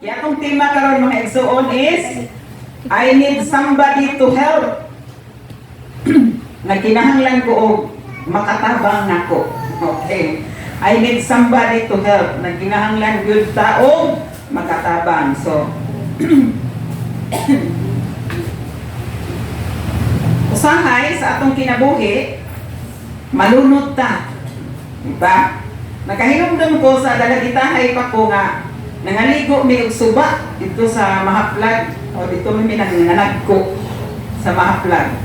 Kaya atong tema karon mga igsoon is I need somebody to help. Nagkinahanglan ko og makatabang nako. Okay. I need somebody to help. Nagkinahanglan gyud ta og makatabang. So usahay sa atong kinabuhi, malunod ta. Diba? Nakahinumdum ko sa dalagitahay pa ko nga nangaligo mi og suba dito sa Mahaplag o dito mi nanganag ko sa Mahaplag.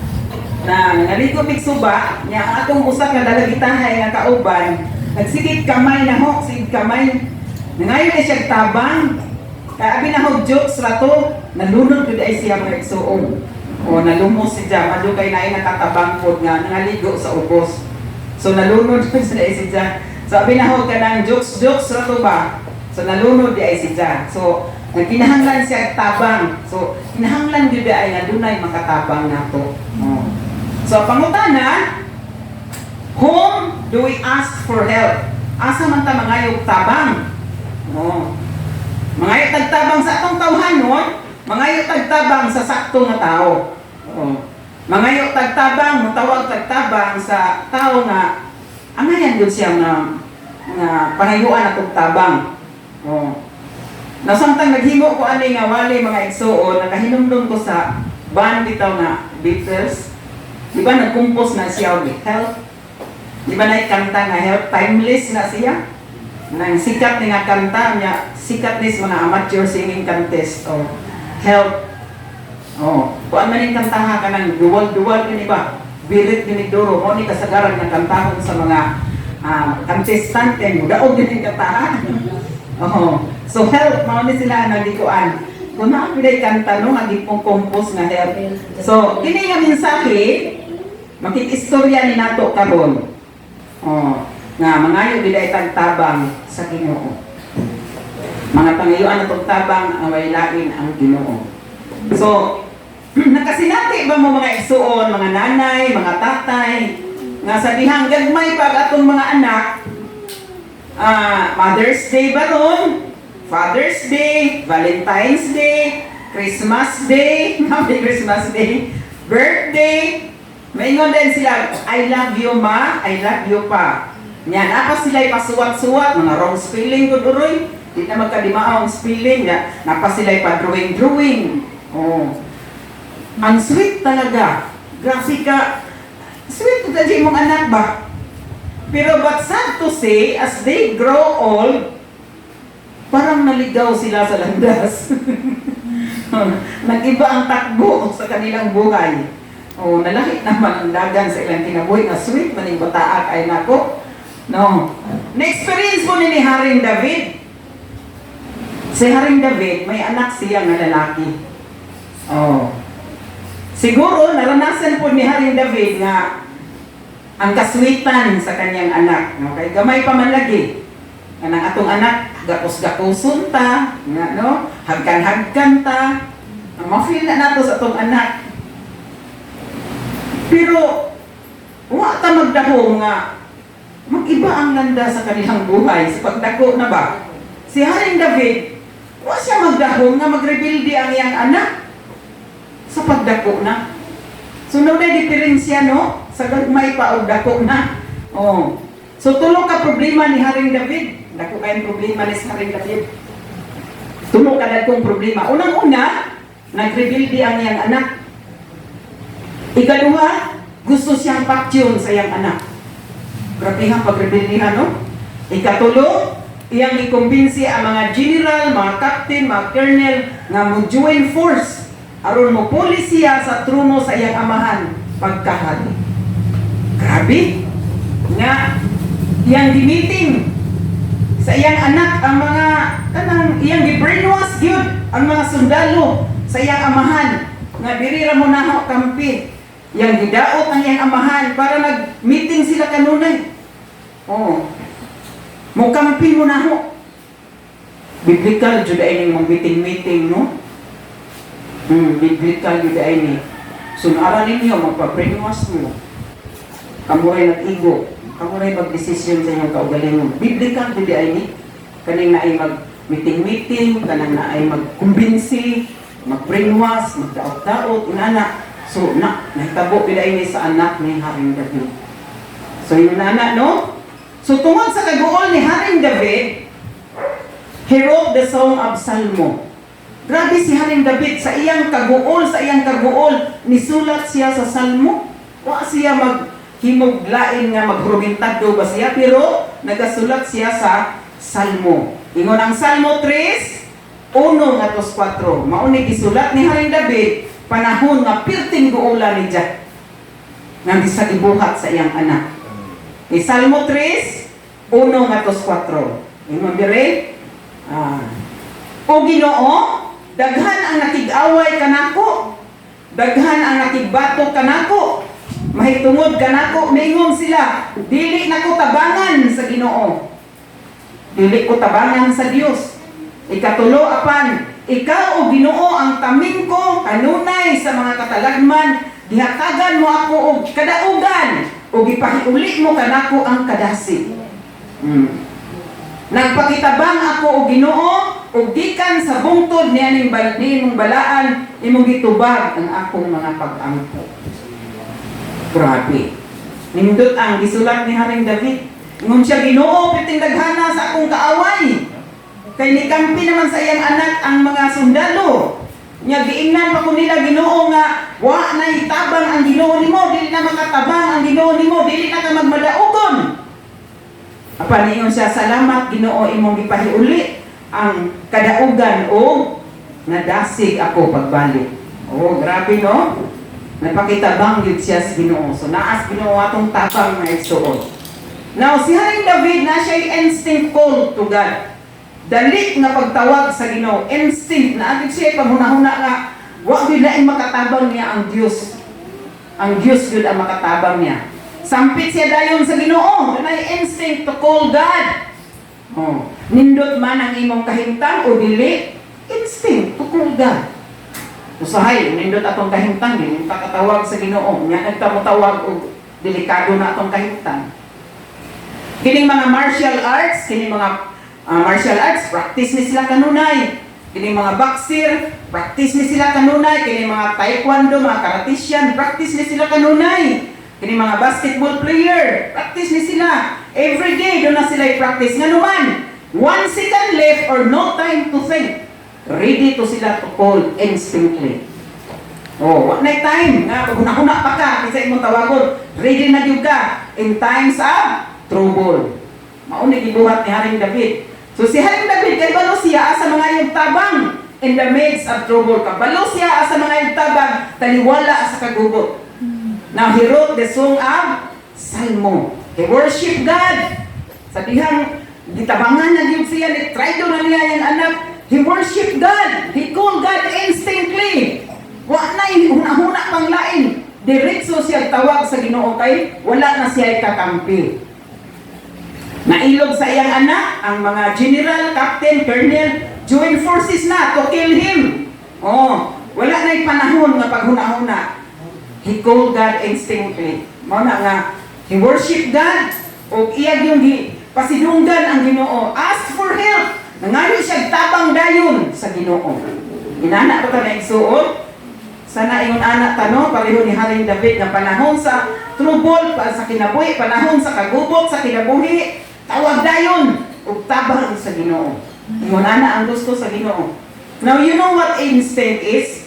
Na nangaligo mi suba nya ang atong usa ka dalagitahay nga kauban nagsigit kamay na ho, sigit kamay. Nangayon na siya tabang. Kaya abi na ho jokes ra to, nalunod gud ay siya mga igsoon. O nalumos siya, madugay na ay nakatabang pod nga nangaligo sa ubos. So nalunod siya ay siya. So abi na ho kanang jokes ra to ba? So nalunod di ay siya. So nagkinahanglan siya tabang. So kinahanglan gyud ay nga dunay makatabang nato. So pangutana, whom do we ask for help? Asa man ta mangayog tabang? Mangayog tagtabang sa atong tawhanon, mangayog tagtabang sa sakto nga tao. Mangayog tagtabang, mutawag tagtabang sa tao nga angayan gyud siya nga pangayuan atong tabang. Nasamtang naghimo ko ani nga wali mga igsoon, nakahinumdum ko sa band bitaw na Beatles. Di ba nagkumpos na siya og help? Di ba naikanta nga help? Timeless na siya. Nang sikat ni nga kanta niya, sikat ni mga amateur singing contest o help. Kuan man yung kantaha ka ng duwal-duwal yun ba? Bilit binigduro mo ni kasagaran ng kantahon sa mga contestante mo. Daog din yung kantaha. So help, mauni sila nagdikuan. Kung nakapiday kanta no, nagipong compose nga help. So, kini nga mensahe, makikistorya ni nato karon. Nga mangayo biday tagtabang sa Ginoo. Mga pangayuan atong tabang ang waylain ang Ginoo. So, nakasinati ba mo mga igsuon, mga nanay, mga tatay, nga sa dihang gagmay pag atong mga anak, Mother's Day ba ron? Father's Day, Valentine's Day, Christmas Day, Happy Christmas Day, birthday. Maingon din sila, I love you ma, I love you pa. Yan, apa sila ipasuwat-suwat, mga wrong spelling ko duroy. Di na magkadimaang spelling, napa sila ipa-drawing-drawing. Ang sweet talaga. Grafika, sweet talaga yung mga anak ba? Pero but sad to say, as they grow old, parang naligaw sila sa landas. Nag-iba ang takbo sa kanilang buhay. Nalahit naman ang dagan sa ilang kinabuhi na sweet maning bataak ay nako. No. Na-experience po ni Haring David. Si Haring David, may anak siya na lalaki. Siguro, naranasan po ni Haring David nga ang kaswitan sa kanyang anak. Okay? Gamay pa man lagi. Kanang atong anak, gapos-gaposon ta, no? Hagkan-hagkan ta. Ang ma-feel na nato sa atong anak. Pero, wa ta magdahong nga mag-iba ang landa sa kanilang buhay sa pagdako na ba? Si Haring David, wa siya magdahong nga magrebildi ang iyang anak sa pagdako na. So, no na diferensya, no? Sa gagmay pa o dako na. So, tulo ka problema ni Haring David. Dako kayong problema ni Haring David. Tulo ka datong problema. Unang-una, nagrebildi ang iyang anak. Ikaduha, gusto siyang paktyon sa iyang anak. Grabe ang pagrebildihan, no? Ikatulo, iyang ikumbinsi ang mga general, mga captain, mga colonel nga mo join force aron mo polisiya sa trono sa iyang amahan pagkahali. Grabe! Nga, iyang gimiting sa iyang anak ang mga iyang gi-brainwash yun ang mga sundalo sa iyang amahan nga diri ra mo naho kampi. Yang gidaot ang iyang amahan para nag-meeting sila kanunay. Mukampi mo na ho. Biblical jud ay ning mag-meeting, no? Biblical jud ay ni. Sunaran ninyo, magpa-brainwash mo. Kamuray nag-igo. Kamuray mag-desisyon sa inyong kaugalingon. Biblical jud ay ni. Kaning na ay meeting-meeting, kanang na ay magkumbinsi, mag-brainwash, magdaot-daot, inana. So, nahitabo pila ini sa anak ni Haring David. So, yun na, no? So, tungod sa kaguol ni Haring David, he wrote the Song of Salmo. Grabe si Haring David, sa iyang kaguol, nisulat siya sa Salmo. Wa siya maghimuglain nga maghurugintado ba siya, pero nagasulat siya sa Salmo. Ingon ang Salmo 3, 1-4. Mauni gisulat ni Haring David, panahon nga pirting guula ni Jack. Nga sa ibuhat sa iyang anak. Salmo 3, 1-4. Ingon dire, O Ginoo, daghan ang nakig-away kanako, daghan ang nakigbato kanako, mahitungod kanako, mingon sila, dili nako tabangan sa Ginoo, dili ko tabangan sa Dios. Ikatulo apan, ikaw o Ginoo ang tamin ko, kanunay sa mga katalagman, gihatagan mo ako og kadaugan, o gipahiuli mo kanako ang kadasig. Nagpakitabang ako o Ginoo, ug gikan sa bungtod niyaning imong balaan, imong gitubag ang akong mga pag-ampo. Grabe. Nindot ang gisulat ni Haring David. Ingon siya, Ginoo, piting daghana sa akong kaaway. Kay nikampi naman sa iyang anak ang mga sundalo. Nya giingnan pa ko nila, Ginoo, nga wa na itabang ang Ginoo nimo, dili na makatabang ang Ginoo nimo, dili na ka magmadaugon. Apa niyon siya, salamat Ginoo, imong gipahiuli ang kadaugan o nadasig ako pagbalik. Oh, grabe no? Napakitabang yun siya sa Ginoo. So naas Ginoo atong tabang na igsuon. Now, si Haring David na siya instinct call to God. Dali nga pagtawag sa Ginoo, instinct na atin siya paghuna-huna nga wa gyud laing makatabang niya ang Dios. Ang Dios gyud ang makatabang niya. Sampit siya dayon sa Ginoo, dunay instinct to call God. Oh, nindot man ang imong kahimtang o dili, instinct to call God. Usahay, nindot atong kahimtang, din pakatawag sa Ginoo, nya nagtamutawag og delikado na atong kahimtang. Kining mga martial arts, martial arts, practice ni sila kanunay. Kining mga boxer, practice ni sila kanunay. Kining mga taekwondo, mga karatesyan, practice ni sila kanunay. Kining mga basketball player, practice ni sila. Every day, doon na sila i-practice. Nga naman, 1 second left or no time to think. Ready to sila to call instantly. Oh, what na time? Nga, paghuna-huna pa ka, kasi imong tawagon. Ready na yun ka. In times of trouble. Mauni gibuhat ni Haring David. So si Haring David, kay balo siya sa mga yung tabang in the midst of trouble. Kabalo siya sa mga yung tabang, taliwala sa kagugot. Now, he wrote the Song of Salmo. He worship God. Sabihang, gitabangan na yun siya, ni-try na niya yung anak. He worship God. He called God instantly. Wa na yung huna-huna pang lain. Diretso siya tawag sa Ginoo kay wala na siya kakampi. Nailog sa iyang anak, ang mga general, captain, colonel, join forces na to kill him. Oh, wala na yung panahon nga paghuna-huna. He called God instantly. Mao na nga, he worship God. O iyag yung pasidunggan ang Ginoo. Ask for help. Nangayo siya tabang dayon sa Ginoo. Inana ko ta na igsuon. Sana ingon anak tano, pareho ni Haring David na panahon sa trouble, sa kinabuhi, panahon sa kagubot, sa kinabuhi, tawag dayon ug tabang sa Ginoo. Ingon ana ang gusto sa Ginoo. Now you know what instinct is?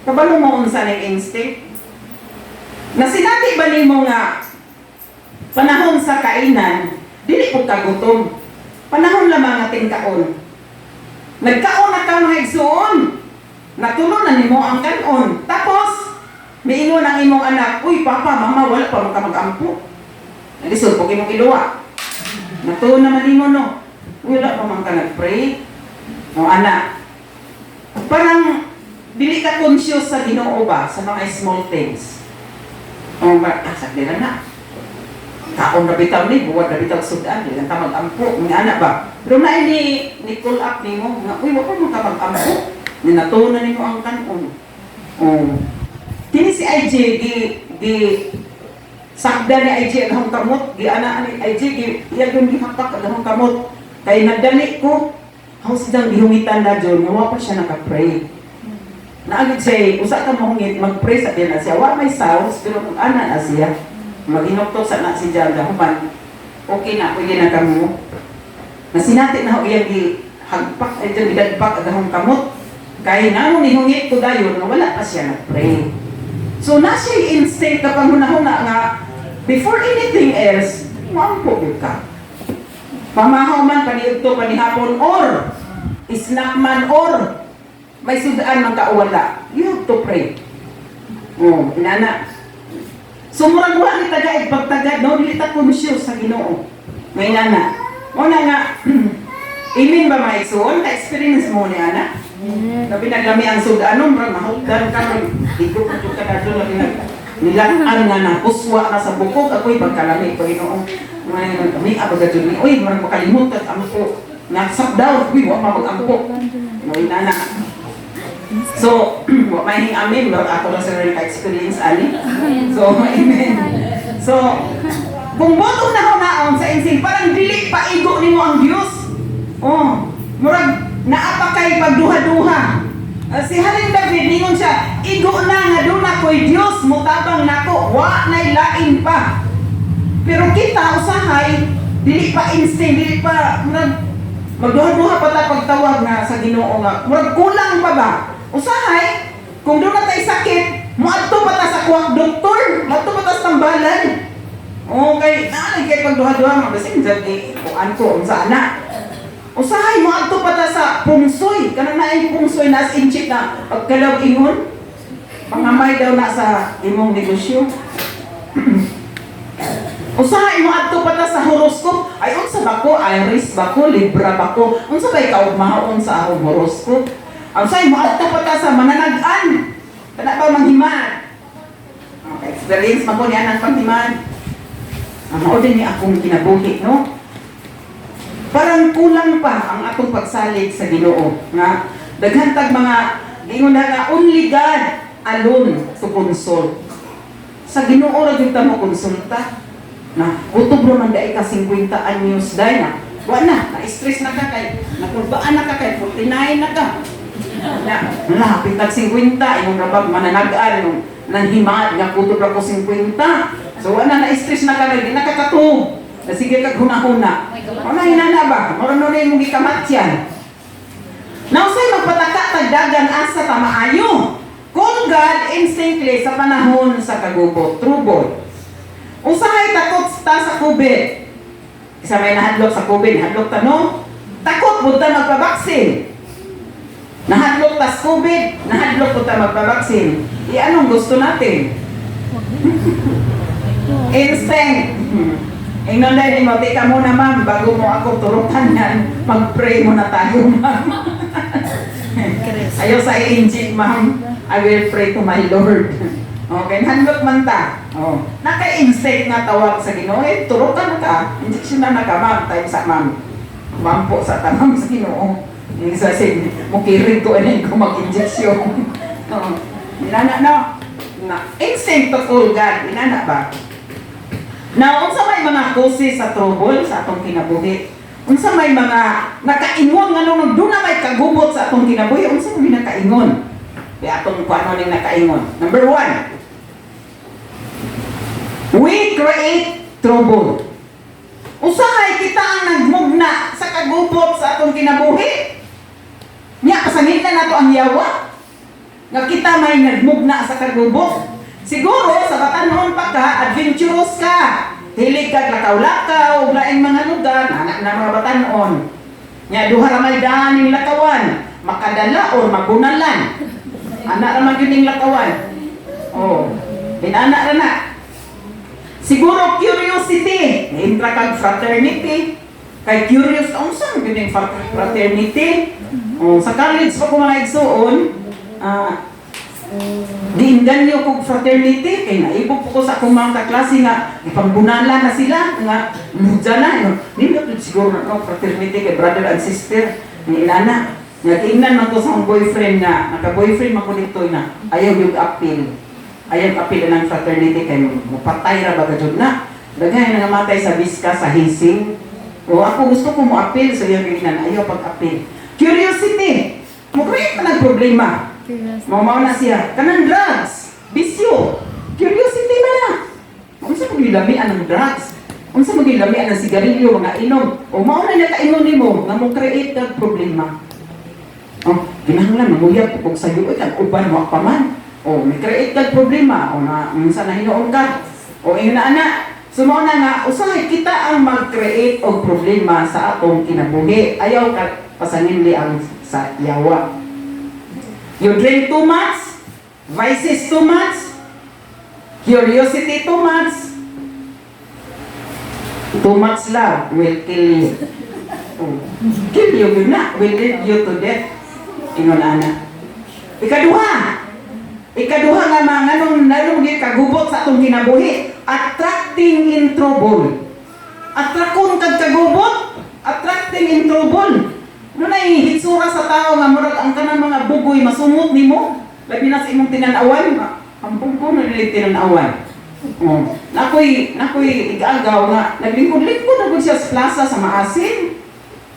Kabalo mo unsa ning instinct? Na sinabi ba nimo nga panahon sa kainan, dili po kagutom. Panahon lamang ating kaon. Nagkaon na ka mga igsuon. Natulo na nimo ang kanon. Tapos, miingon ang imong anak, uy papa, mama, wala pa ka mag-ampo. Nalisod po imong iluwa. Natulo naman nimo no. Wala pa man ka nag-pray. O anak, parang dili ka conscious sa Ginoo ba sa mga small things. O sagdi na. Kaon na bitaw ni, buwad na bitaw sudan, di lang ka mag-ampo, mga anak ba? Pero na ni call up ni mo, nga, uy, wala mo ka mag-ampo, ninatunan ni mo ang kanon. Kini si IJ, sakda ni IJ agahong kamot, di anak ni IJ, iyag yung gihapak agahong kamot, kay nadali ko, Haus silang gihungitan na dyan, nga pa siya naka-pray. Naagad siya, usa ka mahungit, mag-pray sa din na siya. Wa may sounds, pero kung ana na siya, mag-inoktok sa na si Jan, human, okay na, pwede na kamo. Nasinati na ho iyang hagpak, ay dyan gidagpak agahong kamot. Kaya na ni hungit ko dayon, na wala pa siya nag-pray. So na siya instinct kapag hunahon na nga, before anything else, maampo ka. Pamahaw man, paniugto, panihapon, or snack man, or may sudaan man kaawala. You have to pray. Oh, inana. So murag wa ni tagad pagtagad no dili ta conscious sa Ginoo. May nana. Mo na nga imin ba may suon ka experience mo ni ana? Labi naglami ang sudaan no murag mahugdan ka iko pud ka dadto na nilaan nga na puswa na sa bukog ako'y pagkalami ko Ginoo. May kami abag jud ni oy murag makalimot at ampo. Nasak daw kuy wa mabag-ampo. May nana. So, may amin, but ako lang sa experience, ani. So, amen. So, kung botong na naon sa insing, parang dili pa igo ni mo ang Diyos. Oh, murag naapakay pagduha-duha. Si Haring David, ningon siya, igo na nga doon ako'y Diyos, mutabang nako, wa na'y lain pa. Pero kita, usahay, dili pa insing, dili pa, murag, magduha-duha pa ta pagtawag na sa Ginoo nga. Murag kulang pa ba? Usahay, kung doon na tayo sakit, muadto pa ta sa kuwak doktor, muadto pa ta sa tambalan. Okay, naalay kayo pagduha-duha, mabasin dyan kuan ko, unsa na. Usahay, muadto pa ta sa pungsoy, kanang na yung pungsoy na as in check na pagkalaw ingon, pangamay daw na sa imong negosyo. Usahay mo adto pa ta sa horoscope. Ay unsa ba ko? Iris ba ko? Libra ba ko? Unsa ba ikaw mahaon sa akong horoscope? Usahay mo adto pa ta sa mananagan. Kana ba manghiman? Okay, experience man ko niya ng panghiman. Mao din ni akong kinabuhi, no? Parang kulang pa ang atong pagsalig sa Ginoo nga daghan tag mga ingon na nga only God alone to console. Sa Ginoo ra gyud ta mo konsulta. Na, utob naman dahil ka 50 anyos dahil na, wala na, na-stress na ka kay, nakurbaan na ka kay, 49 na ka. Na, pitag 50, yung rabag mananagaan, yung nanghimad, nga kutob ako 50. So, wala na-stress na ka, hindi nakakatog. Na sige kag huna-huna. Wala hinana ba? Marunong na yung gikamat yan. Nausay magpataka tagdagan asa tamaayo. Call God instantly sa panahon sa kagubot, trubot. Usahay takot ta sa COVID. Isa may nahadlok sa COVID, nahadlok ta no? Takot po ta magpabaksin. Nahadlok ta sa COVID, nahadlok po ta magpabaksin. Anong gusto natin? Instinct. Ingnon dahil mo, tika muna ma'am, bago mo ako turutan yan, mag-pray muna tayo ma'am. Ayaw sa inject ma'am, I will pray to my Lord. Okay, handlok man ta. Oh. Naka-insect na tawag sa Ginoo. Turukan na ka. Injection na ka, ma'am. Tayo sa ma'am. Ma'am po sa tamang sa Ginoo. Yung isa sin, mukirin ko ko mag-injection. Oh. Inana no? Na, instinct to call God. Inana ba? Now, unsa may mga causes sa trouble sa atong kinabuhi? Unsa may mga nakaingon nga nung doon na may kagubot sa atong kinabuhi? Unsa may nakaingon? Kaya atong kuano ning nakaingon. Number 1. We create trouble. Usahay kita ang nagmugna sa kagubot sa atong kinabuhi. Nya pasangit na nato ang yawa. Nga kita may nagmugna sa kagubot. Siguro sa batanon pa ka, adventurous ka. Hilig ka lakaw-lakaw, laing mga lugar, anak na mga batanon. Nya duha ra may daan ning lakawan, makadala or magunalan. Anak ra man gyud ning lakawan. Oh, dinana ra na. Siguro curiosity, na-intra kag fraternity, kay curious, saan yun yung fraternity? Sa college pa ko mga igsuon, diinganyo kong fraternity, kay naibog po ko sa akong mga kaklase nga, ipangbunala na sila, nga mudya na, hindi mo siguro na fraternity kay brother and sister, ni inana. Nag-ingnan man ko sa akong boyfriend na, naka-boyfriend man ko dito na, ayaw yung appeal. Ayaw kapila ng fraternity kayo mapatay ra baga jud na. Daghay na namatay sa biska sa hising. O ako gusto ko mo appeal so yung ginan ayaw pag-appeal. Curiosity. Mukha pa ng problema. Mamaw na siya. Kanang drugs. Bisyo. Curiosity ba na? Unsa magilamian ng drugs? Unsa magilamian ng sigarilyo, mga inom? O mao na nakainom nimo nga mo create kag problema. Oh, kinahanglan mamuyab kung sa iyo kag uban wa pa man. O may create kag problema o na unsa na hinuon ka. O ina-ana. Sumo na nga usahay kita ang mag-create og problema sa atong kinabuhi. Ayaw ka pasanginli ang sa yawa. You drink too much, vices too much, curiosity too much love will kill you. Oh. Kill you, yun na. Will lead you to death. Ingon ana. Ikaduha nga mga nanong kagubot sa atong kinabuhi. Attracting in trouble. Atrakon kag kagubot, attracting in trouble. Nunay hitsura sa tao nga murag ang kanang mga bugoy masumot nimo. Labi na sa imong tinan-awan. Ang bugo na nila tinan-awan. Oh, nakoy igagaw nga naglingkod-lingkod na gud siya sa plaza sa Maasin.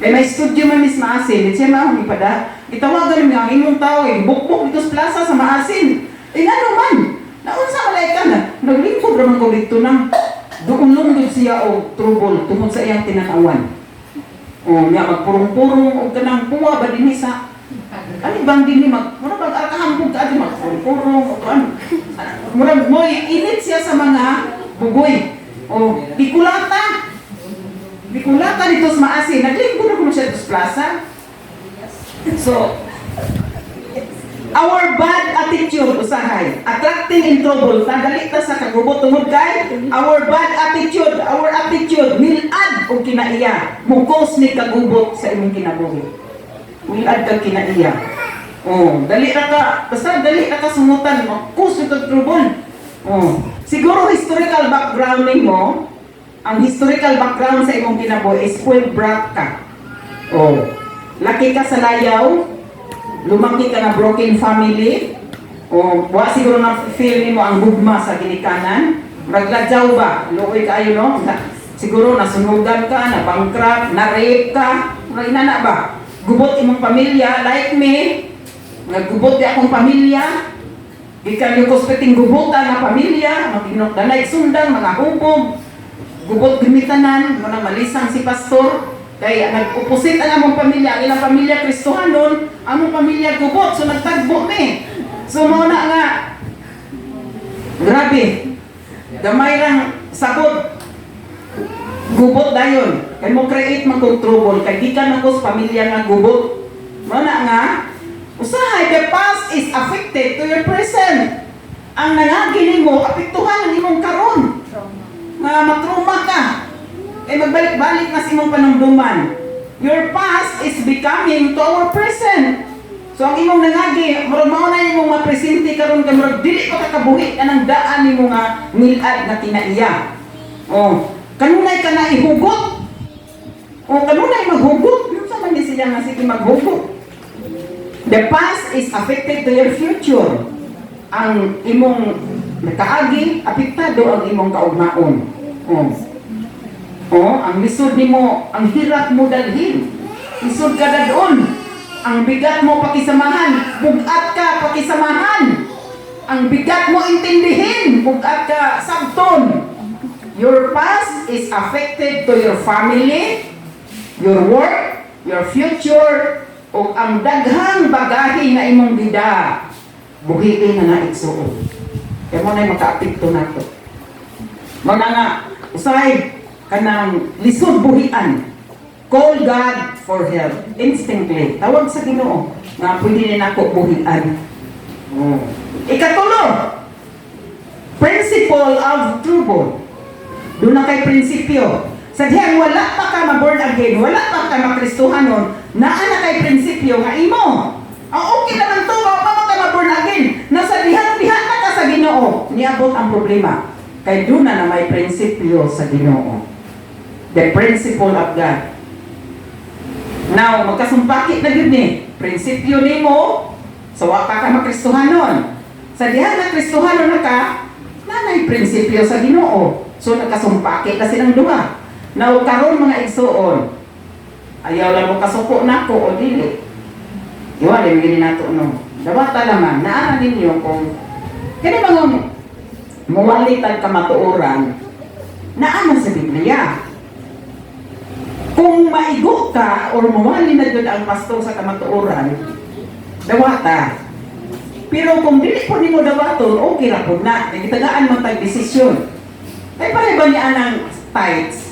Kay may studio man Miss Maasin, siya mao ipada. Itawagan mi ang imong tao bukbok dito sa plaza sa Maasin. Ngano man? Naunsa malay ka na? Naglingkod ra man ko dito nang duulong siya og trouble tungod sa iyang tinan-awan. Oh, niya magpurong-purong og kanang puwa ba dinhi sa ano bang dinhi mura bang akahambog ka di magpurong-purong og ano. Murag mo init siya sa mga bugoy. O, Bikulata dito sa Maasin. Naglingkod ako siya sa plaza. So, our bad attitude, usahay, attracting in trouble, tadali ta sa kagubot tungod kay our bad attitude, will add o kinaiya, mukos ni kagubot sa imong kinabuhi. Will add kag kinaiya. Oh, dali ra ka sumutan mo, kus ito trouble. Oh, siguro historical backgrounding mo, ang historical background sa imong kinabuhi is spoiled brat ka. Oh, laki ka sa layaw, lumaki ka na broken family, oh, wa siguro na feel nimo ang gugma sa ginikanan, ragladyaw ba, luoy kayo no? Siguro nasunugan ka, na bankrupt, na rape ka, inana ba? Gubot imong pamilya like me. Naggubot di akong pamilya, gikan yung kuspeting gubutan na pamilya, maginokdanay sundan, mga hubog, gubot gimitanan, mga malisang si pastor, kaya nag-upusit ang among pamilya, ang ilang pamilya Kristohanon, among pamilya gubot, so nagtagbo me. So muna nga, grabe, gamay lang sabot, gubot dayon, kaya mo create mag-trouble, kaya di ka nagos pamilya nga gubot. Muna nga, usahay, the past is affected to your present. Ang nangagili mo, apektuhan ang imong karon. Nga matruma ka. Magbalik-balik na sa imong panumduman. Your past is becoming to our present. So ang imong nangagi, mao na imong mapresente karon kay murag dili pa kakabuhi ka ng daan nimo nga milad na kinaiya. Oh, kanunay ka na ihugot. O kanunay maghugot. Ano sa man ni siya nga sige maghugot? The past is affected to your future. Ang imong nakaagi, apektado ang imong kaugmaon. Ang lisod nimo, ang hirap mo dalhin. Lisod ka dadon. Ang bigat mo pakisamahan, bugat ka pakisamahan. Ang bigat mo intindihin, bugat ka sabton. Your past is affected to your family, your work, your future, o ang daghang bagahe na imong bida, buhiin na na igsuon. Kaya mo na maka-apekto na ito. Mga nga, usay ka ng lisod buhian. Call God for help. Instantly. Tawag sa Ginoo nga pwede rin ako buhian. Ikatulo, principle of trouble. Doon na kay prinsipyo. Sa diyan, wala pa ka ma-born again, wala pa ka makristuhanon, naa na kay prinsipyo nga imo. Ang okay naman to, wala pa ka ma-born again. Nasa dihan na ka sa Ginoo. Niabot ang problema. Kay doon na may prinsipyo sa Ginoo. The principle of God. Now, magkasumpakit na yun prinsipyo nimo, so wala pa ka makristuhanon. Sa dihan na kristuhanon na ka, nanay prinsipyo sa Ginoo. So nagkasumpakit na silang duha. Now, karon mga igsuon, ayaw lang mo kasuko na ko o dili. Iwan, yung gini nato, no. Dawata naman, naara ninyo kung, kaya mga muwalitan kamatuoran, naaman sa Biblia. Kung maigo ka, or mawali na doon ang pastor sa kamatuoran, dawata. Pero kung dili po nimo dawaton, okay ra po na. Nagitagaan mo tag desisyon. Kaya pala ba niya ng tithes?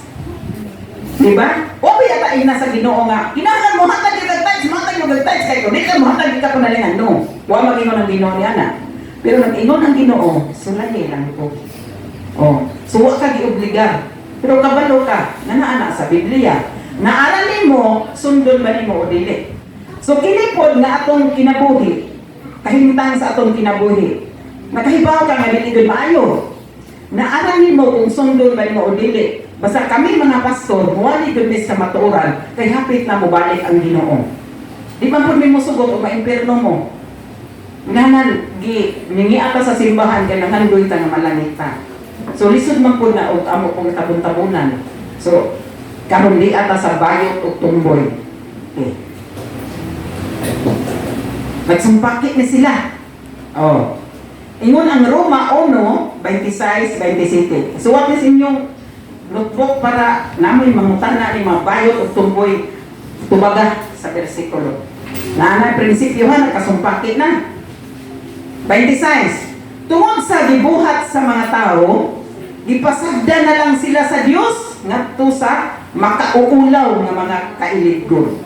Diba? O yata ay nasa Ginoo nga, kinahanglan mo hatag yung tithes, matag yung tithes kayo. Di ka mo hatag ka po nalingan, no. Huwag mag-ingon ng Ginoo niya na. Pero nag-ingon ng Ginoo, sulay lang po. Oh, suwa ka giobligar. Pero kabalo ka, nanaana sa Biblia. Naaralin mo, sundon ba nimo o dili? So kinipod na atong kinabuhi, kahimtang sa atong kinabuhi. Nakahibaw ka nga dili gud maayo. Naaralin mo kung sundon ba nimo o dili. Basta kami mga pastor, wali gud sa matuoran, kay hapit na mo balik ang Ginoo. Di man pud mo sugot o maimperno mo. Nganan ningi ata sa simbahan kay nangandoy ta nga malangita. So lisod man pud na og amo kong tabon-tabunan. So karon di ata sa bayot ug tumboy. Okay. Nagsumpakit ni sila. Oh. Ingon ang Roma 1:26-27. So what is inyong notebook para namoy mangutana ni mga bayot ug tumboy tubaga sa bersikulo. Naanay prinsipyo ha nakasumpakit na. 26. Tungod sa gibuhat sa mga tao, gipasagda na lang sila sa Dios ngadto sa makauulaw nga mga kailigon.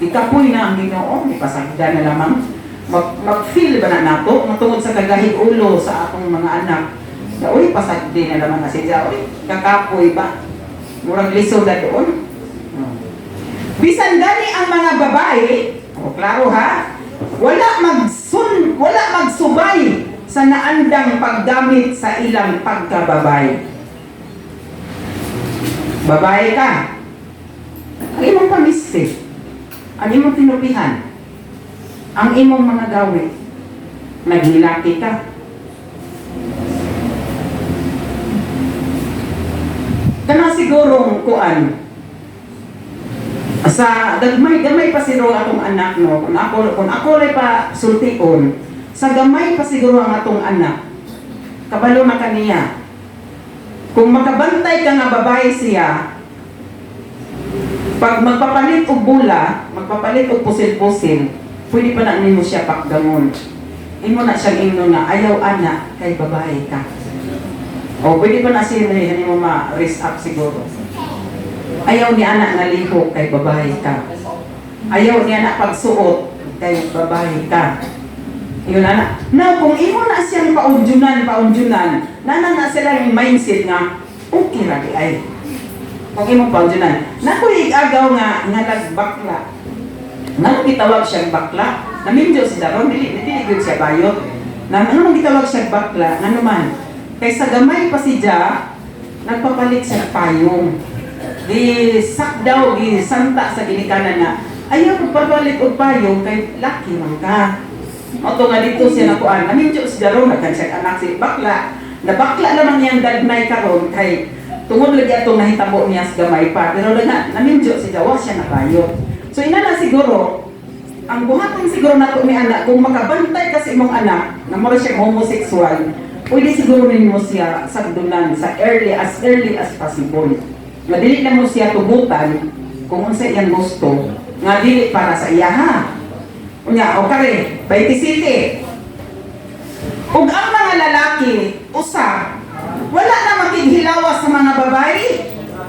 Ikapoy na ang Ginoo, gipasagda na lamang. Mag-feel ba na nato matungod sa kagahig ulo sa atong mga anak? Na uy pasagdi na lamang na siya, uy kakapoy ba? Murag lisod na doon. Bisan gani ang mga babae, klaro ha, wala magsubay sa naandang paggamit sa ilang pagkababae. Babae ka, ang imong pamistif, ang imong tinupihan, ang imong mga gawin, naghilaki ka. Kana sigurong kuan, sa gamay pa siguro atong anak, no. Kung ako ray pa sultiun, sa gamay pa siguro ang atong anak. Kabalo na kaniya. Kung makabantay ka nga babae siya, pag magpapalit og bula, magpapalit og pusil-pusil, pwede pa na nimo siya pakgangon. Imo na siyang ingno na ayaw ana kay babae ka. O pwede pa na siya nimo ma-raise up siguro. Ayaw ni anak nga liho kay babae ka. Ayaw ni anak pagsuot kay babae ka. Yun anak. Now, kung imo na siyang paunjunan, na sila yung mindset nga, okay ra di ay. Kung imo paunjunan. Nakuy agaw nga nagbakla. Nang gitawag siyang bakla, naminjo si daron, dili gyud siya bayot. Nang ano gitawag siyang bakla, nga naman, kaysa gamay pa siya, nagpapalit siya ng payong. Gisak daw, gisanta sa ginikanan na ayaw magpapalit og payong kay laki man ka. Oto nga dito siya nakuan. Naminjo si Daron, nagkansyak anak si bakla. Na bakla naman niyang dagnay karon kay tungod lagi atong nahitabo niya sa gamay pa. Pero naminjo si Dawa siya nabayot. So inana siguro, ang buhaton siguro nato ni anak, kung makabantay kasi imong anak, na mura siya homosexual, pwede siguro ninyo siya sagdunan sa early as possible. Madili na mo siya tubutan kung unsa iyang gusto nga dili para sa iya ha. Unya o kare 27. Ug ang mga lalaki usa wala na makighilawas sa mga babae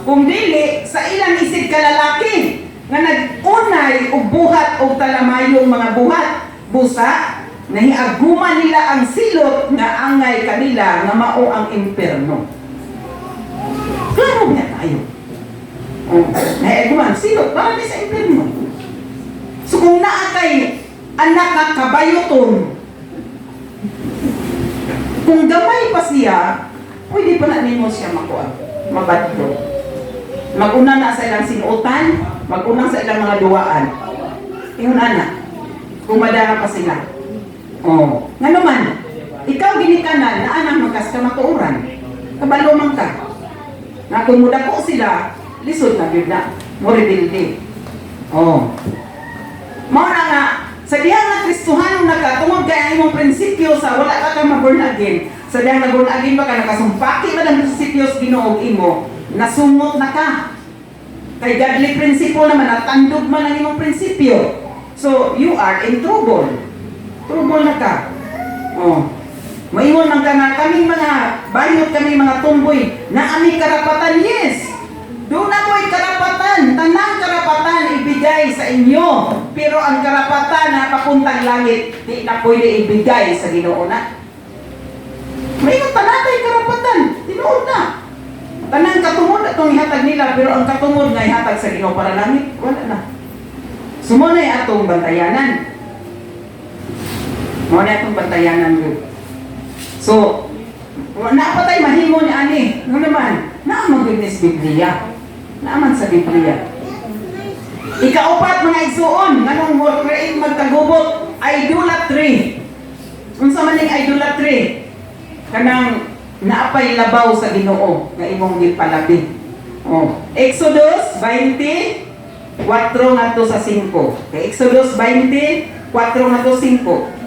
kung dili sa ilang isig ka lalaki nga nag-unay og buhat og talamayong mga buhat busa nahiaguman nila ang silot nga angay kanila nga mao ang imperno. Klaro niya tayo. Nahiaguman silot para di sa imperno. So kung naa kay anak nga kabayoton, kung gamay pa siya, pwede pa na nimo siya makuha, mabadto. Mag-una na sa ilang sinuotan, mag-una sa ilang mga duwaan. Ingon anak, kung madara pa sila. Oh, nga naman, ikaw ginikanan na anak magkas ka matuuran. Kabalo man ka. Na kung mudako sila, lisod na gyud na, mo rebildi. Oh. Mao na nga Sa diyang na Kristohanon na ka, tungod kaya imong prinsipyo sa wala ka kang ma-born again. Sa diyang na born again ba ka, nakasumpaki ba ng prinsipyo sa Ginoo imo, nasumot na ka. Kay godly principle naman, natandog man ang imong prinsipyo. So, you are in trouble. Trouble na ka. Oh. Maingon man ka nga, kaming mga bayot, kaming mga tumboy, na aming karapatan, yes. Doon na mo'y karapatan, tanang karapatan ibigay sa inyo. Pero ang karapatan na papuntang langit, di na pwede ibigay sa Ginoo na. Maingon tanatay karapatan, tinuod na. Tanang katungod atong ihatag nila, pero ang katungod nga ihatag sa Ginoo para langit, wala na. Sumunay atong bantayanan. Muna atong bantayanan yun. So, napatay mahimo ni ani. Ano naman? Naaman goodness Biblia. Naaman sa Biblia. Ikaupat mga igsuon, nganong mo create magkagubot, idolatry. Unsa man ning idolatry? Kanang naapay labaw sa Ginoo nga imong gipalabi. Oh, Exodus 20 4 ngadto sa 5. Kay Exodus 20 4 ngadto 5.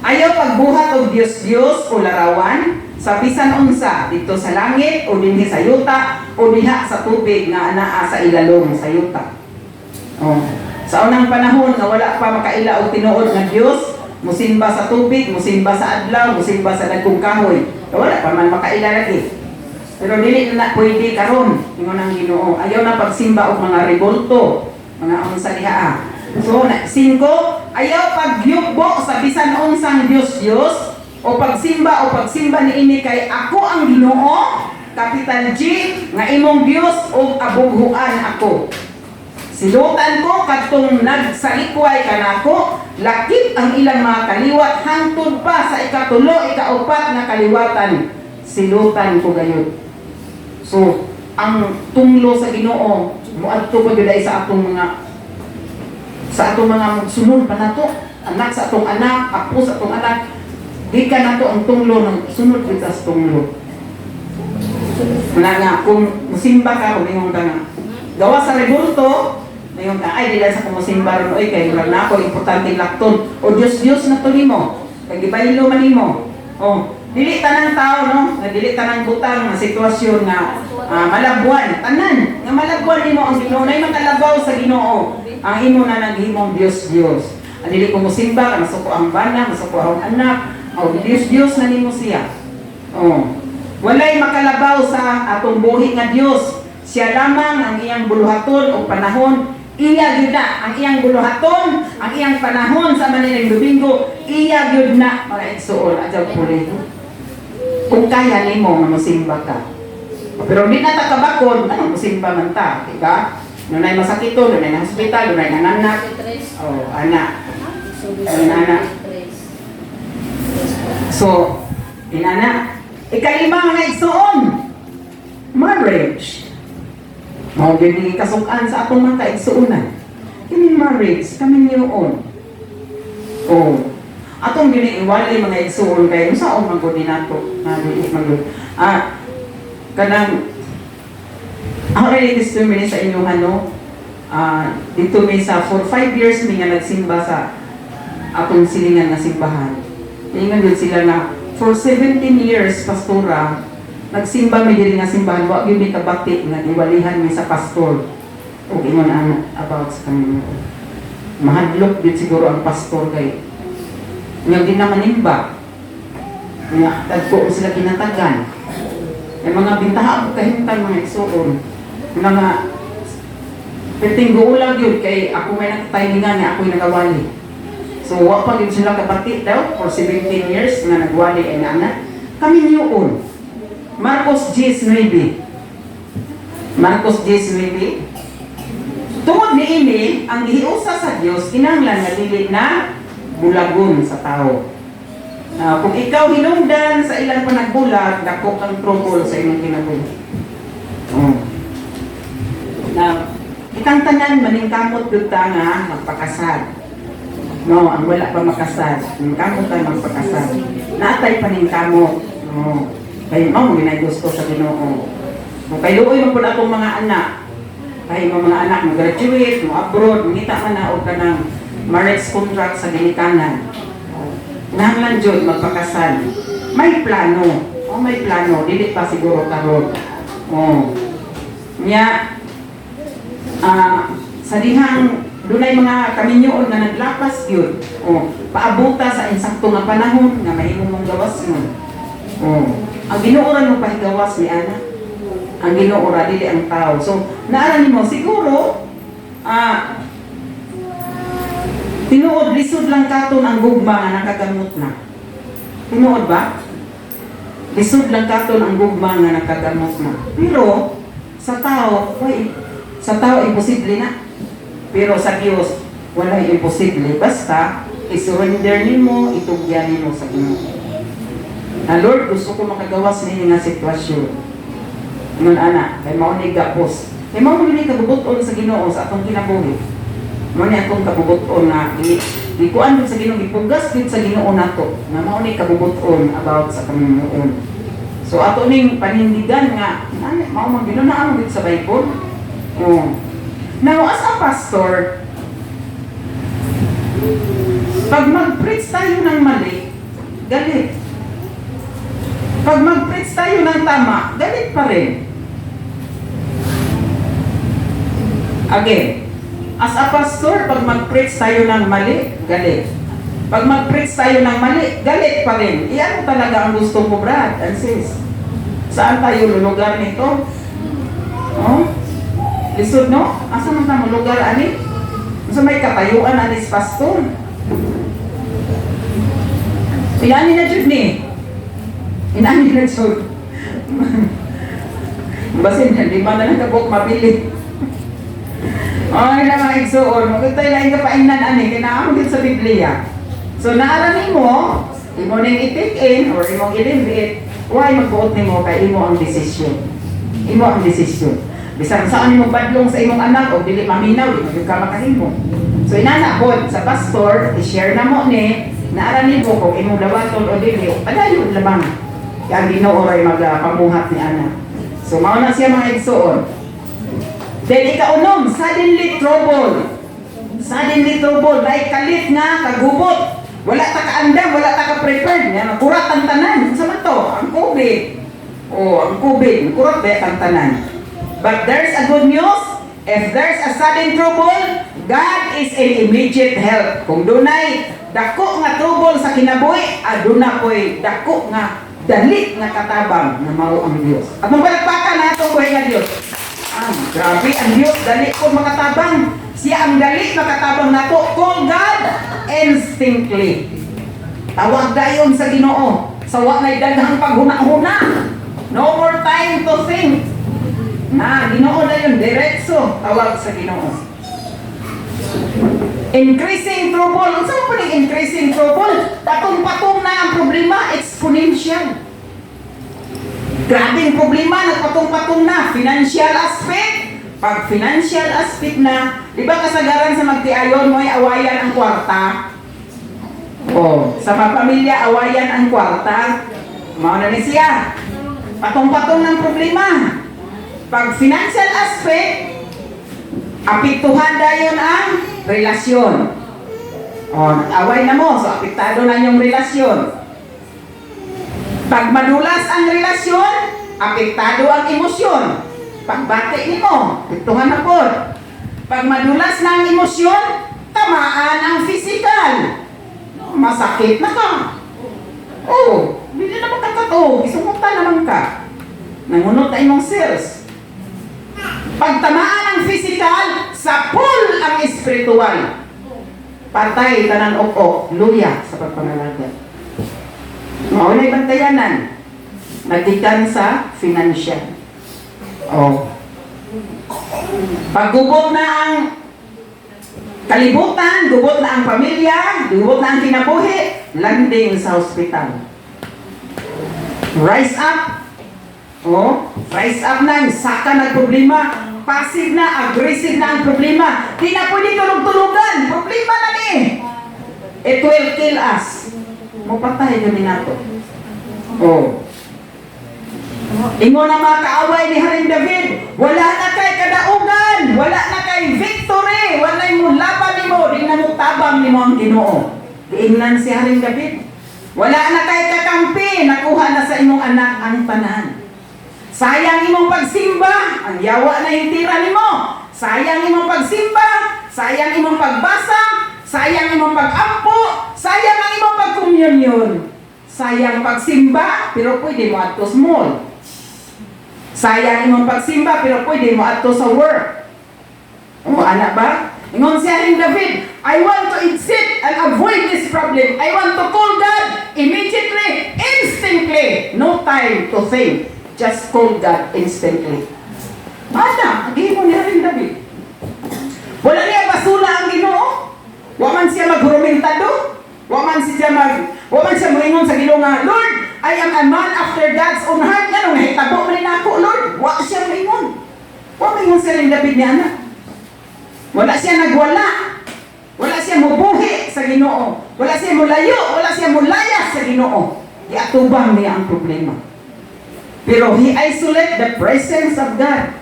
Ayaw pagbuhat og Dios o larawan sa bisan unsa dito sa langit o dinhi sa yuta o diha sa tubig nga anaa sa ilalom sa yuta. Oh. Sa unang panahon nga wala pa makaila og tinuod nga Dios, musimba sa tubig, musimba sa adlaw, musimba sa dagkong kahoy. Wala pa man makaila lagi. Pero dili na pwede karon ingon ang Ginoo. Ayaw na pagsimba og mga rebulto, mga unsa diha. So, 5, ayaw pagyugbo sa bisan unsang Diyos o pagsimba niini kay ako ang Ginoo, capital G, nga imong Dios o abughuan ako. Silutan ko kadtong nagsalikway kanako, lakip ang ilang mga kaliwat hangtod pa sa ikatulo, ikaupat na kaliwatan. Silutan ko gayud. So, ang tunglo sa Ginoo, muadto ko gyud sa atong mga sunod pa nato, anak sa atong anak, apo sa atong anak, di ka nato ang tunglo ng sunod kita sa tunglo. Wala nga, kung musimba ka, kung ingon ka nga, gawa sa rebulto, ngayon ka, ay, di lang sa kumusimba ron, oy, kaya wala na ako, importante lakton, o Diyos na to nimo, kaya gibaylo man nimo, o, dili tanang tao, no, na dili tanang butang, na sitwasyon nga, malabuan, tanan, nga malabuan nimo ang Ginoo, na makalabaw sa Ginoo, ang imo na naghimong Diyos. Ang dili ko musimba, masuko ang bana, masuko ang anak, o Diyos na nimo siya. Oh. Walay makalabaw sa atong buhi nga Diyos. Siya lamang ang iyang buluhaton o panahon. Iya gyud na ang iyang buluhaton, ang iyang panahon sa manilang Domingo. Iya gyud na mga igsuon adyaw puli. Kung kaya nimo nga musimba ka. Pero di na ta kabakon, ano musimba man ta, di ba? Nunay masakito, nunay na hospital, nunay nanganak. Oh, anak. Anak. So, inana. Ikalima mga igsuon. Marriage. Mao gyud kasukan sa atong mga kaigsuonan. Kini marriage, kami niyoon. Oh. Atong giniiwali mga igsuon kay unsaon man gud nato na dili magud. Kanang ako rin testimony sa inyo dito may for 5 years may nga nagsimba sa atong silingan na simbahan. Ingon din sila na for 17 years pastora, nagsimba may diri nga simbahan, wa gyud mi kabati nga iwalihan mi sa pastor. O ingon about sa kanila. Mahadlok din siguro ang pastor kay nga di na manimba. Nga tagko sila kinatagan. Ay mga bintaha kahimtang mga igsuon. Mga perting guulag yun kay ako may nagtimingan nga ako'y nagawali. So wa pa yun sila kapatid daw for 17 years nga nagwali ay nana. Kami niyoon. Marcos 10:9. Marcos 10:9. Tungod ni ini ang gihiusa sa Dios kinahanglan nga dili na bulagon sa tao. Kung ikaw hinungdan sa ilang panagbulag, dako kang trouble sa imong kinabuhi. Now, itang tanan maningkamot gyud ta nga magpakasal. No, ang wala pa makasal, maningkamot ta magpakasal. Naatay paningkamot. No. Kay mao ginay gusto sa Ginoo. Kung kayuoy man pud atong mga anak, kay mga anak mo graduate, mo abroad, ngita man na og kanang marriage contract sa ginikanan. Nahanglan jud magpakasal. May plano. May plano. Dili pa siguro karon. Nya sa dihang dunay mga kaminyoon nga naglapas yun. Paabuta sa insakto nga panahon nga mahimong mong gawas nun. Ang ginuoran mo pahigawas ni ana. Ang ginuora dili ang tao. So naara nimo siguro tinuod lisod lang katon ang gugma nga nakagamot na. Tinuod ba? Lisod lang katon ang gugma nga nakagamot na. Pero sa tao imposible na. Pero sa Dios wala imposible. Basta i-surrender nimo, itugyan nimo sa Ginoo. Lord, gusto ko makagawas ninyo nga sitwasyon. Ngun ana, kay mao ni gapos. Kay mao ni kabubuton sa Ginoo sa atong kinabuhi. Mao ni atong kabubuton nga ikuan sa Ginoo, ipugas gid sa Ginoo nato. Nga mao ni kabubuton about sa Panginoon. So ato ning panindigan nga mao man ginunaan gid sa Bible. Now as a pastor, pag mag-preach tayo ng mali, galit. Pag mag-preach tayo ng tama, galit pa rin. Again, as a pastor, pag mag-preach tayo ng mali, galit. Pag mag-preach tayo ng mali, galit pa rin. Iyan talaga ang gusto mo, brad and sis. Saan tayo lulugar nito? Lisod, no? Asa man na lugar, ani? So may katayuan, anis pastor. Iyan na jud ni. Inani na jud. Basin, di ba na nagkabok mapili? Okay na mga igsuon. Magkutay lang kapainan, ani. Kinaamon din sa Biblia. So naalamin mo, imo ning i-take in or imong i-leave why magbuot nimo kay imo ang desisyon. Imo ang desisyon. Bisan saan nimo badlong sa imong anak o dili maminaw, di ka makahimo. So inana pod sa pastor, i-share na mo ni naaranin mo kung imong dawaton o dili, padayon lamang. Kaya Ginoo ray magpamuhat ni ana. So mao na siya mga igsuon. Then ikaunom, suddenly trouble. Suddenly trouble, like kalit nga kagubot. Wala ta kaandam, wala ta ka-prepared. Yan, kurat ang tanan. Sa man to? Ang COVID. Ang COVID. Kurat ba ang tanan? But there's a good news. If there's a sudden trouble, God is in immediate help. Kung dunay dako nga trouble sa kinabuhi, aduna ko'y dako nga dali nga katabang na mao ang Dios. At nung balagpakan na itong buhay nga Dios. Grabe ang Dios, dali ko makatabang. Siya ang dali makatabang nato. Call God instantly. Tawag dayon sa Ginoo. Sa wa nay daghang paghuna-huna. No more time to think. Ginoo dayon diretso. Tawag sa Ginoo. Increasing trouble. Unsa man pud increasing trouble? Patong-patong na ang problema, exponential. Grabing problema, nagpatong-patong na. Financial aspect. Pag financial aspect na, di ba kasagaran sa magtiayon mo ay awayan ang kwarta? Sa mga pamilya, awayan ang kwarta. Mao na ni siya. Patong-patong ng problema. Pag financial aspect, apektuhan dayon ang relasyon. Nag-away na mo, so apektado na yung relasyon. Pag madulas ang relasyon, apektado ang emosyon. Pagbati nimo, apektuhan na po. Pag madulas na ang emosyon, tamaan ang physical. Masakit na ka. Hindi na magkakato. Isumutan naman ka. Nangunot na imong cells. Pag tamaan ang physical, sapul ang espiritual. Patay, tanan ok-ok, luya sa pagpangalaga. Maunay bantayanan. Nagdikan sa financial. Pag gubot na ang kalibutan, gubot na ang pamilya, gubot na ang kinabuhi, landing sa hospital. Rise up. Rise up na, saka na problema, passive na, aggressive na ang problema. Di na pwede tulog-tulugan, problema na ni. It will kill us. Mapatay kami na to. Imo na mga kaaway ni Haring David, wala na kay kadaugan, wala na kay victory, wala mo laban ni mo Ginoo, di na mo tabang ni mo ang Ginoo. Giingnan si Haring David. Wala na kay kakampi, nakuha na sa imong anak ang tanan. Sayang imong pagsimba, ang yawa na hitira nimo. Sayang imong pagsimba, sayang imong pagbasa, sayang imong pag-ampo, sayang ang imong pag-communion. Sayang pagsimba, pero pwede mo adto sa mall. Sayang imong pagsimba, pero pwede mo adto sa work. O anak ba? Ingon siya rin David, I want to exit and avoid this problem. I want to call God immediately, instantly. No time to think. Just call God instantly. Ana, agi mo niya rin David. Wala niya basula ang Ginoo. Wa man siya maghurumentado. Wa man siya moingon sa Ginoo nga, Lord, I am a man after God's own heart. Nga nung nahitabo man rin ako, Lord. Wa siya moingon. Wa moingon siya rin David niya na. Wala siya nagwala. Wala siya mubuhi sa Ginoo. Wala siya mulayo. Wala siya mulaya sa Ginoo. Iatubang niya ang problema. Pero he isolate the presence of God.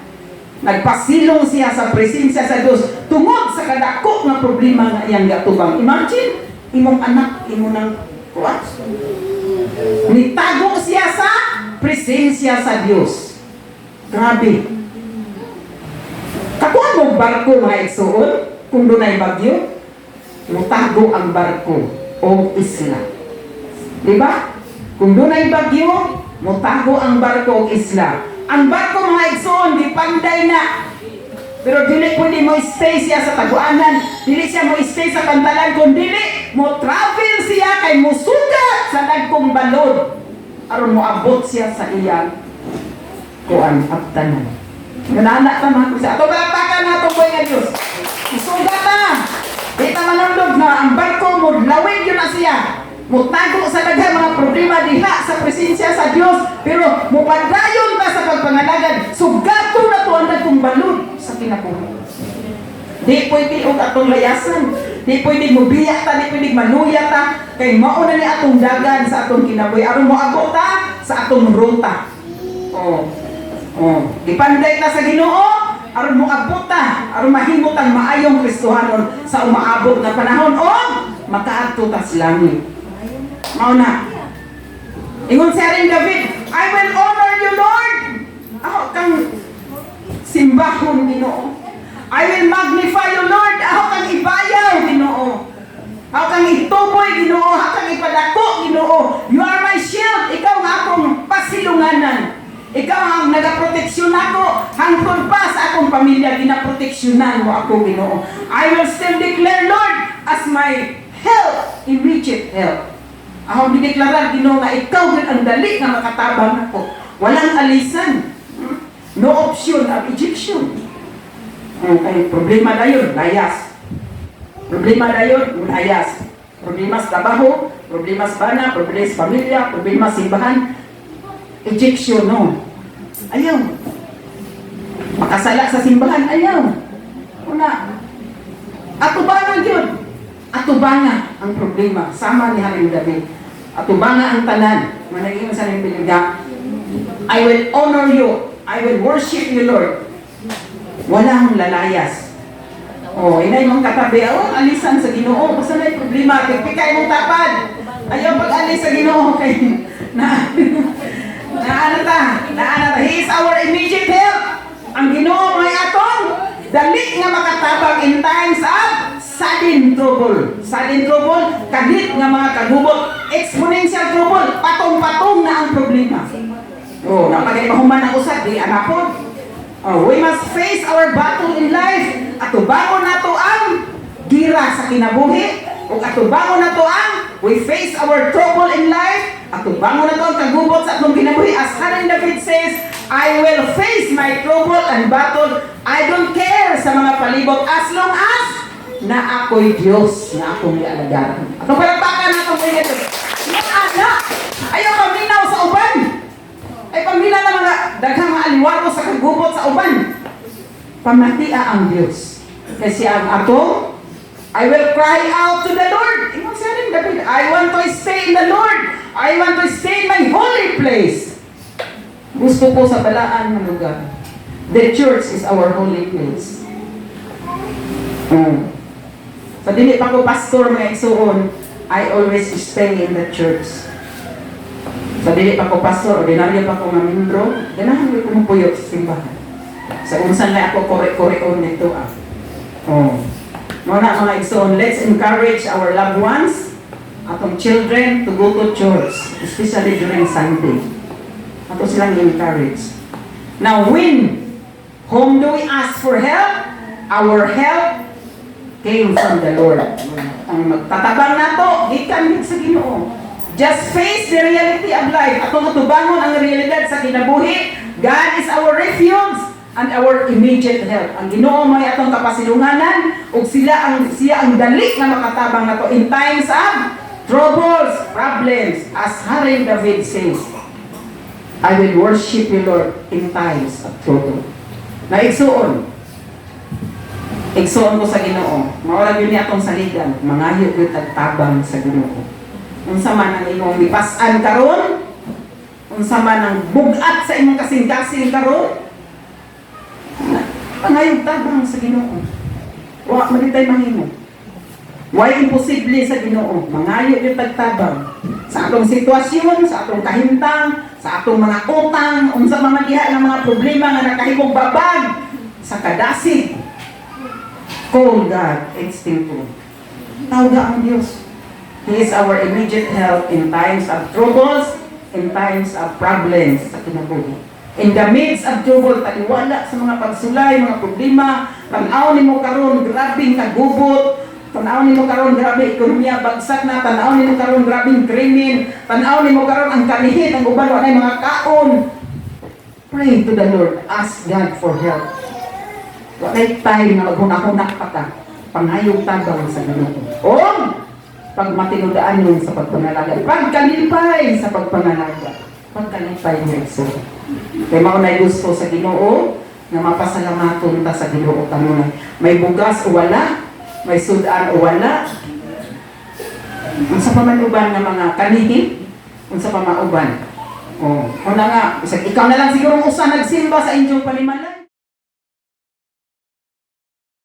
Nagpasilong siya sa presensya sa Diyos tungod sa kadako nga problema nga iyang gatubang. Imagine, imong anak, imo nang what? Nitago siya sa presensya sa Diyos. Grabe. Kakuan mo barko mga igsuon, kung dunay bagyo, mutago ang barko o isla. Diba? Kung dunay bagyo, mutago ang barko o isla. Ang barko mga igsuon, di panday na. Pero dili pwede mo stay siya sa taguanan, dili siya mo stay sa pantalan, kung dili, mo travel siya kay musugat sa dagkong balod. Aron mo abot siya sa iyang kuan abtanan. Nanana ta man ko siya. Ato palakpakan na itong buhay nga Diyos. Isugat na. Di ta manundog na ang barko mo, lawin yun na siya. Mutago sa daghang mga problema diha sa presensya sa Diyos. Pero mupadayon ta sa pagpangalagan. Sugato na to ang dagkong balod sa kinabuhi. Di pwede og atong layasan. Di pwede mo biyak ta, di pwede manuya ta. Kay mauna ni atong dagan sa atong kinabuhi. Aron mo abot ta sa atong ruta. Ipanday ta sa Ginoo, aron mo abot ta, aron mahimot ang maayong Kristohanon sa umaabot na panahon o makaadto ta sa langit. Mao na. Ingon sa rin David, I will honor you, Lord. Ako kang simbahon, Ginoo. I will magnify you, Lord. Ako kang ibayaw, Ginoo. Ako kang ituboy, Ginoo. Ako kang ipadako, Ginoo. You are my shield. Ikaw ang akong pasilunganan. Ikaw ang nagaproteksyon ako hangtod pa sa akong pamilya, ginaproteksyonan mo ako, Ginoo. I will still declare, Lord, as my help, immediate help. Ako dideklarar, Ginoo, nga ikaw din ang dali na makatabang ako. Walang alisan. No option of ejection. Okay, problema na yun, layas. Problema na yun, layas. Problema sa trabaho, problema sa bana, problema sa pamilya, problema sa simbahan. Ejection, no. Ayaw. Makasala sa simbahan, ayaw. Una. Atubanga yun. Atubanga ang problema. Sama ni Haring David. Atubanga ang tanan. Managing sa nang piliga. I will honor you. I will worship you, Lord. Walang lalayas. Inay mong katabi. Alisan sa Ginoo. Basta may problema. Pagpikay mong tapad. Ayaw pag-alis sa Ginoo. Naana ta. He is our immediate help. Ang Ginoo may atong dali nga makatabang in times of sudden trouble. Sudden trouble, kadit nga mga kagubot. Exponential trouble, patong-patong na ang problema. Napagay mahuman ang usad, di anapod. We must face our battle in life. Atubangon na to ang gira sa kinabuhi. Kung atubangon na to ang we face our trouble in life. Atubangon na to ang kagubot sa atong kinabuhi. As Haring David says, I will face my trouble and battle. I don't care sa mga palibot as long as na ako'y Diyos na akong ialagaran. Atong palagpakan na itong mga ito. Anak, ayaw paminaw sa uban. Ay pamila na mga daghang mga aliwaro sa kagubot sa uban. Pamatia ang Diyos. Kasi ang ako, I will cry out to the Lord. Ingon siya rin, David, I want to stay in the Lord. I want to stay in my holy place. Gusto ko sa balaan ng lugar. The church is our holy place. Sa dili pa ko pastor mga igsoon, I always stay in the church. Sa dili pa ko pastor, ordinaryo pa ko nga membro, ganahan ko kumupuyo sa simbahan. Sa unsan na ako kore-koreon nito Oh. Muna mga igsoon, let's encourage our loved ones, atong children to go to church, especially during Sunday. Ato silang encourage. Now, when whom do we ask for help? Our help came from the Lord. Ang magtatabang nato, gikan sa Ginoo. Just face the reality of life. Atong tubangon ang realidad sa kinabuhi. God is our refuge and our immediate help. Ang Ginoo may atong kapasilunganan ug siya ang dali nga makatabang nato in times of troubles, problems, as Haring David says, I will worship you, Lord, in times of trouble. Naigsuon ko sa Ginoo. Maura yun ni atong saligan, mangayo yun tagtabang sa Ginoo. Unsa man ang imong lipasan karon, unsa man ang bugat sa imong kasing-kasing karon, pangayo tabang sa Ginoo. Wa magitay mahimo. Why imposible sa Ginoo? Mangayo yung tagtabang sa atong sitwasyon, sa atong kahintang, sa atong mga utang, unsa man diha ng mga problema nga nakahimong babag sa kadasig. Call God instinctively. Tawga ang Diyos. He is our immediate help in times of troubles, in times of problems sa kinabuhi. In the midst of trouble, taliwala sa mga pagsulay, mga problema, tanaw nimo karon grabing kagubot, tanaw nimo karon grabe ekonomiya bagsak na, tanaw nimo karon grabing krimen, tanaw nimo karon ang kalihit, ang uban wa nay mga kaon. Pray to the Lord, ask God for help. Wa nay time nga maghuna-huna pa ka, panghayog tabang sa Ginoo. O pagmatinudaan mo sa pagpanalaga, pagkalipay sa pagpanalaga, pagkalipay mo so. Kaya maunay gusto sa Ginoo na mapasalamaton ta sa Ginoo kanunay. May bugas o wala, may sudan o wala. Unsa pa man uban nga mga kanihit, unsa pa mauban. Una nga, ikaw na lang siguro usa nagsimba sa inyong panimalay.